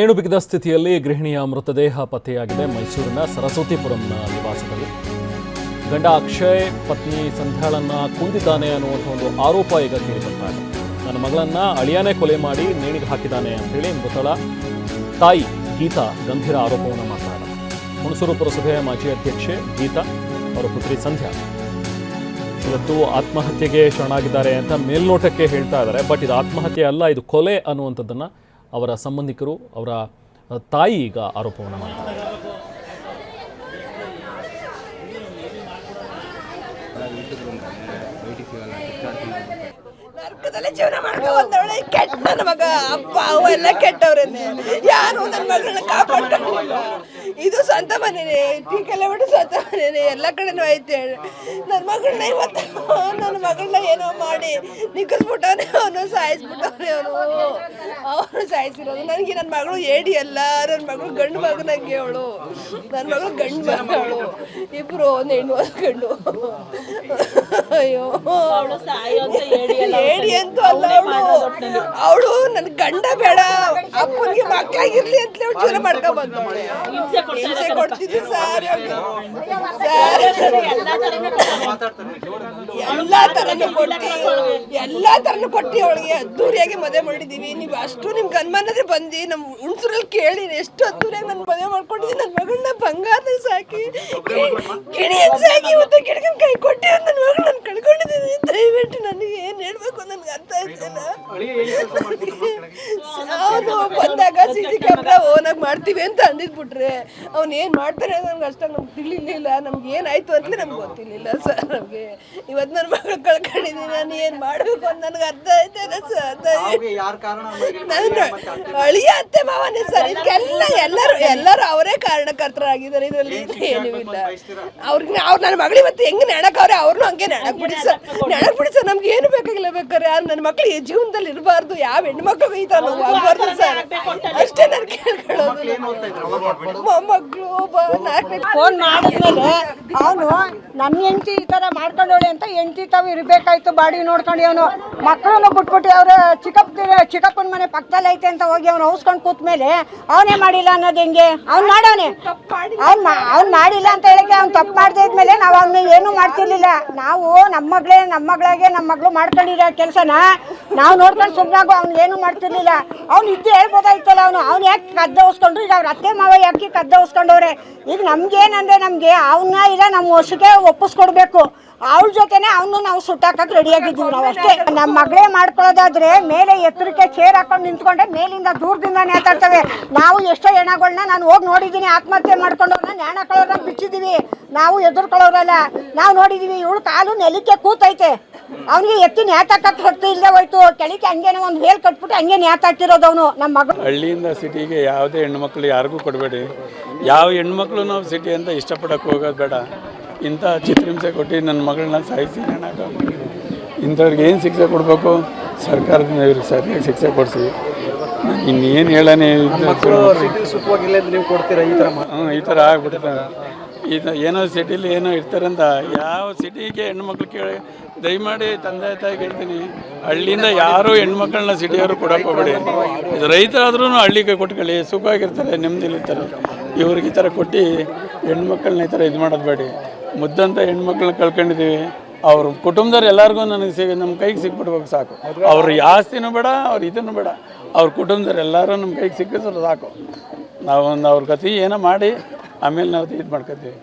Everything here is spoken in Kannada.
ನೇಣು ಬಿಗಿದ ಸ್ಥಿತಿಯಲ್ಲಿ ಗೃಹಿಣಿಯ ಮೃತದೇಹ ಪತ್ತೆಯಾಗಿದೆ. ಮೈಸೂರಿನ ಸರಸ್ವತಿಪುರಂನ ನಿವಾಸದಲ್ಲಿ ಗಂಡ ಅಕ್ಷಯ್ ಪತ್ನಿ ಸಂಧ್ಯಾಳನ್ನ ಕೊಂದಿದ್ದಾನೆ ಅನ್ನುವಂಥ ಒಂದು ಆರೋಪ ಈಗ ಕೇಳಿಬರ್ತಾ ಇದೆ. ನನ್ನ ಮಗಳನ್ನ ಅಳಿಯಾನೇ ಕೊಲೆ ಮಾಡಿ ನೇಣಿಗೆ ಹಾಕಿದ್ದಾನೆ ಅಂತೇಳಿ ಮೃತಳ ತಾಯಿ ಗೀತಾ ಗಂಭೀರ ಆರೋಪವನ್ನು ಮಾಡ್ತಾ ಇದ್ದಾರೆ. ಹುಣಸೂರು ಪುರಸಭೆಯ ಮಾಜಿ ಅಧ್ಯಕ್ಷೆ ಗೀತಾ ಅವರ ಪುತ್ರಿ ಸಂಧ್ಯಾ ಇವತ್ತು ಆತ್ಮಹತ್ಯೆಗೆ ಶರಣಾಗಿದ್ದಾರೆ ಅಂತ ಮೇಲ್ನೋಟಕ್ಕೆ ಹೇಳ್ತಾ ಇದ್ದಾರೆ. ಬಟ್ ಇದು ಆತ್ಮಹತ್ಯೆ ಅಲ್ಲ, ಇದು ಕೊಲೆ ಅನ್ನುವಂಥದ್ದನ್ನು ಅವರ ಸಂಬಂಧಿಕರು, ಅವರ ತಾಯಿ ಈಗ ಆರೋಪವನ್ನು ಮಾಡ್ತಾರೆ. ನರಕದಲ್ಲಿ ಜೀವನ ಮಾಡ್ಕೊ ಬಂದವಳೆ ಕೆಟ್ಟ ನನ್ನ ಮಗ. ಅಪ್ಪ ಅವ ಎಲ್ಲ ಕೆಟ್ಟವ್ರೇನೆ, ಯಾರು ನನ್ನ ಮಗಳನ್ನ ಕಾಪಾಡ್ಕೊಂಡಿಲ್ಲ. ಇದು ಸ್ವಂತ ಮನೇನೆ, ಟೀಕೆಲ್ಲ ಬಿಟ್ಟು ಸ್ವಂತ ಮನೇನೆ, ಎಲ್ಲ ಕಡೆನೂ ಐತೆ. ನನ್ನ ಮಗಳನ್ನ ಇವತ್ತು ನನ್ನ ಮಗಳನ್ನ ಏನೋ ಮಾಡಿ ನಿಗ್ಗಿಸ್ಬಿಟ್ಟವನೆ, ಅವನು ಸಾಯಿಸ್ಬಿಟ್ಟವನೆ. ಅವನು ಸಾಯಿಸಿರೋದು ನನಗೆ. ನನ್ನ ಮಗಳು ಏಡಿ ಅಲ್ಲ, ನನ್ನ ಮಗಳು ಗಂಡು ಮಗ. ನಂಗೆ ಅವಳು ನನ್ನ ಮಗಳು ಗಂಡು ಮಗ, ಅವಳು ಇಬ್ರು ಒಂದು ಹೆಣ್ಣು ಒಂದು ಗಂಡು. ಅಯ್ಯೋ ಏಡಿ ಅಂತೂ ಅಲ್ಲ ಅವಳು. ನನ್ನ ಗಂಡ ಬೇಡ, ಅಪ್ಪನಿಗೆ ಮಕ್ಕಳಾಗಿರ್ಲಿ ಅಂತಲೇ ಅವಳು ಜೀವನ ಮಾಡ್ಕೊಂಡ್ ಬಂದವಳೆ. ಹಿಂಸೆ ಕೊಡ್ತಿದ್ದೆ ಸರ್, ಎಲ್ಲಾ ತರನು ಕೊಟ್ಟಿ ಅವಳಿಗೆ ಅದ್ದೂರಿಯಾಗಿ ಮದುವೆ ಮಾಡಿದೀವಿ. ನೀವು ಅಷ್ಟು ನಿಮ್ಗೆ ಅನುಮಾನದ್ರೆ ಬಂದು ನಮ್ ಹುಣಸೂರಲ್ಲಿ ಕೇಳಿ ಎಷ್ಟು ಅದ್ದೂರಿಯಾಗಿ ನನ್ನ ಮದುವೆ ಮಾಡ್ಕೊಂಡಿದ್ದೀನಿ. ನನ್ನ ಮಗಳನ್ನ ಬಂಗಾರದಲ್ಲಿ ಸಾಕಿ ಗಿಣಿ ಸಾಕಿ ಇವತ್ತು ಗಿಡಗನ್ ಕೈ ಕೊಟ್ಟಿ ನನ್ನ ಮಗಳು ನಾನು ಕಳ್ಕೊಂಡಿದ್ದೀನಿ. ದಯವಿಟ್ಟು ನನಗೆ ಏನ್ ಹೇಳ್ಬೇಕು ನನ್ಗೆ ಅರ್ಥ ಆಯ್ತಿಲ್ಲ. ಅವನು ಬಂದಾಗ ಸಿಸಿ ಕ್ಯಾಮ್ರಾ ಓನಾಗಿ ಮಾಡ್ತೀವಿ ಅಂತ ಅಂದಿದ್ಬಿಟ್ರೆ ಅವ್ನು ಏನ್ ಮಾಡ್ತಾರೆ ನಮ್ಗೆ ಅಷ್ಟಾಗಿ ನಮ್ಗೆ ತಿಳಿಲಿಲ್ಲ. ನಮ್ಗೆ ಏನಾಯ್ತು ಅಂತಲೇ ನಮ್ಗೆ ಗೊತ್ತಿರ್ಲಿಲ್ಲ ಸರ್. ನಮ್ಗೆ ಇವತ್ತು ನನ್ನ ಮಗಳು ಕಳ್ಕೊಂಡಿದ್ದೀನಿ, ನಾನು ಏನ್ ಮಾಡ್ಬೇಕು ಅಂತ ನನಗೆ ಅರ್ಥ ಆಯ್ತಲ್ಲ ಸರ್. ನನ್ನ ಅಳಿಯ ಅತ್ತೆ ಮಾವನೇ ಸರ್. ಇದಕ್ಕೆಲ್ಲ ಎಲ್ಲರೂ ಅವರೇ ಕಾರಣಕರ್ತರಾಗಿದ್ದಾರೆ, ಇದರಲ್ಲಿ ಏನೂ ಇಲ್ಲ. ಅವ್ರಿಗೆ ಅವ್ರು ನನ್ನ ಮಗಳು ಇವತ್ತು ಹೆಂಗೆ ನೆಣಕವ್ರೆ ಅವ್ರನ್ನೂ ಹಂಗೆ ನೆಣಕ್ ಬಿಡಿ ಸರ್. ನಮ್ಗೆ ಏನು ಬೇಕಾಗಿಲ್ಲ. ಬೇಕಾರೆ ಯಾರು ನನ್ನ ಮಕ್ಳು ಈ ಜೀವನದಲ್ಲಿ ಇರಬಾರ್ದು, ಯಾವ ಹೆಣ್ಮಕ್ಳಿಗೂ ಈ ಥರ ಆಗ್ಬಾರ್ದು ಸರ್. ಅಷ್ಟೇ ನಾನು ಕೇಳ್ಕೊಳ್ಳೋದು. ಮೊಮ್ಮಕ್ಕಳು ಫೋನ್ ಮಾಡಿದ್ಮೇಲೆ ಅವನು ನನ್ನ ಹೆಂಡತಿ ಈ ಥರ ಮಾಡ್ಕೊಂಡೋಳೆ ಅಂತ ಹೆಂಡತಿ ತಾವು ಇರಬೇಕಾಯ್ತು. ಬಾಡಿ ನೋಡ್ಕೊಂಡು ಅವನು ಮಕ್ಕಳನ್ನು ಬಿಟ್ಬಿಟ್ಟು ಅವ್ರ ಚಿಕ್ಕಪ್ಪನ ಮನೆ ಪಕ್ಕದಲ್ಲಿ ಐತೆ ಅಂತ ಹೋಗಿ ಅವ್ನು ಔಸ್ಕೊಂಡು ಕೂತ ಮೇಲೆ ಅವನೇ ಮಾಡಿಲ್ಲ ಅನ್ನೋದು ಹೆಂಗೆ? ಅವ್ನು ಮಾಡೋನೆ, ಅವ್ನು ಮಾಡಿಲ್ಲ ಅಂತ ಹೇಳಕ್ಕೆ ಅವ್ನು ತಪ್ಪು ಮಾಡದೇ ಇದ್ಮೇಲೆ ನಾವು ಅವನ್ನ ಏನೂ ಮಾಡ್ತಿರ್ಲಿಲ್ಲ. ನಾವು ನಮ್ಮ ಮಗಳು ಮಾಡ್ಕೊಂಡಿರೋ ಕೆಲಸನ ನಾವು ನೋಡ್ಕೊಂಡು ಸುಮ್ಮನಾಗು ಅವ್ನು ಏನೂ ಮಾಡ್ತಿರ್ಲಿಲ್ಲ. ಅವ್ನು ಇದ್ದು ಹೇಳ್ಬೋದಾಯ್ತಲ್ಲ. ಅವನು ಯಾಕೆ ಕದ್ದ ಹೊಸ್ಕೊಂಡ್ರು? ಈಗ ಅವ್ರ ಅತ್ತೆ ಮಾವ ಯಾಕೆ ಕದ್ದ ಹೊಸ್ಕೊಂಡವ್ರೆ? ಈಗ ನಮ್ಗೇನಂದ್ರೆ ನಮಗೆ ಅವನ್ನ ಇಲ್ಲ ನಮ್ಮ ವರ್ಷಕ್ಕೆ ಒಪ್ಪಿಸ್ಕೊಡ್ಬೇಕು. ಅವಳ ಜೊತೆನೆ ಅವನು ನಾವು ಸುಟ್ಟಾಕಕ್ಕೆ ರೆಡಿಯಾಗಿದ್ದೀವಿ ನಾವು ಅಷ್ಟೇ. ನಮ್ಮ ಮಗಳೇ ಮಾಡ್ಕೊಳ್ಳೋದಾದ್ರೆ ಮೇಲೆ ಎತ್ತರಕ್ಕೆ ಚೇರ್ ಹಾಕೊಂಡು ನಿಂತ್ಕೊಂಡೆ ಮೇಲಿಂದ ದೂರದಿಂದ ನೇತಾಡ್ತವೆ. ನಾವು ಎಷ್ಟೋ ಹೆಣಗಳನ್ನ ನಾನು ಹೋಗಿ ನೋಡಿದ್ದೀನಿ, ಆತ್ಮಹತ್ಯೆ ಮಾಡ್ಕೊಂಡವ್ರನ್ನ ನೇಣಕೊಳ್ಳೋರನ್ನ ಬಿಚ್ಚಿದ್ದೀವಿ. ನಾವು ಎದುರ್ಕೊಳ್ಳೋರಲ್ಲ, ನಾವು ನೋಡಿದ್ದೀವಿ. ಇವಳು ಕಾಲು ನೆಲಕ್ಕೆ ಕೂತೈತೆ, ಅವನಿಗೆ ಎತ್ತಿ ನೇತಾಕಕ್ಕೆ ಹೊತ್ತು ಇಲ್ಲದೆ ಹೋಯ್ತು. ಕೆಳಕ್ಕೆ ಹಂಗೇನೆ ಒಂದು ಹೇಲ್ ಕಟ್ಬಿಟ್ಟು ಹಂಗೆ ನೇತಾಡ್ತಿರೋದು ಅವನು. ನಮ್ಮ ಮಗಳು ಹಳ್ಳಿಯಿಂದ ಸಿಟಿಗೆ ಯಾವುದೇ ಹೆಣ್ಮಕ್ಳು ಯಾರಿಗೂ ಕೊಡಬೇಡಿ. ಯಾವ ಹೆಣ್ಮಕ್ಳು ನಾವು ಸಿಟಿ ಅಂತ ಇಷ್ಟಪಡೋಕ್ಕೆ ಹೋಗೋದು ಬೇಡ. ಇಂಥ ಚಿತ್ರಹಿಂಸೆ ಕೊಟ್ಟು ನನ್ನ ಮಗಳನ್ನ ಸಾಯಿಸಿ ನೆಣಾಕ ಇಂಥವ್ರಿಗೆ ಏನು ಶಿಕ್ಷೆ ಕೊಡಬೇಕು? ಸರ್ಕಾರದಿಂದ ಇವ್ರಿಗೆ ಸರಿಯಾಗಿ ಶಿಕ್ಷೆ ಕೊಡಿಸಿ. ಇನ್ನೇನು ಹೇಳೋಣ, ಈ ಥರ ಆಗ್ಬಿಡುತ್ತೆ. ಏನೋ ಸಿಟಿಲಿ ಏನೋ ಇರ್ತಾರಂತ ಯಾವ ಸಿಟಿಗೆ ಹೆಣ್ಮಕ್ಳು ಕೇಳಿ ದಯಮಾಡಿ ತಂದೆ ತಾಯಿ ಹೇಳ್ತೀನಿ, ಹಳ್ಳಿಯಿಂದ ಯಾರೂ ಹೆಣ್ಮಕ್ಳನ್ನ ಸಿಟಿಯವರು ಕೊಡೋಕೆ ಹೋಗಬೇಡಿ. ಇದು ರೈತರಾದ್ರೂ ಹಳ್ಳಿಗೆ ಕೊಟ್ಕೊಳ್ಳಿ, ಸುಖವಾಗಿರ್ತಾರೆ, ನೆಮ್ಮದಿಲಿರ್ತಾರೆ. ಇವ್ರಿಗೆ ಈ ಥರ ಕೊಟ್ಟು ಹೆಣ್ಮಕ್ಳನ್ನ ಈ ಥರ ಇದು ಮಾಡೋದು ಬೇಡಿ. ಮುದ್ದಂಥ ಹೆಣ್ಮಕ್ಳನ್ನ ಕಳ್ಕೊಂಡಿದ್ದೀವಿ. ಅವ್ರ ಕುಟುಂಬದವ್ರು ಎಲ್ಲರಿಗೂ ನನಗೆ ನಮ್ಮ ಕೈಗೆ ಸಿಕ್ಬಿಡ್ಬೇಕು ಸಾಕು. ಅವ್ರ ಆಸ್ತಿನೂ ಬೇಡ, ಅವ್ರ ಇದನ್ನು ಬೇಡ, ಅವ್ರ ಕುಟುಂಬದವ್ರು ಎಲ್ಲರೂ ನಮ್ಮ ಕೈಗೆ ಸಿಕ್ಕಿದ್ರೆ ಸಾಕು. ನಾವೊಂದು ಅವ್ರ ಗತಿ ಏನೋ ಮಾಡಿ ಆಮೇಲೆ ನಾವು ಇದು ಮಾಡ್ಕೊತೀವಿ.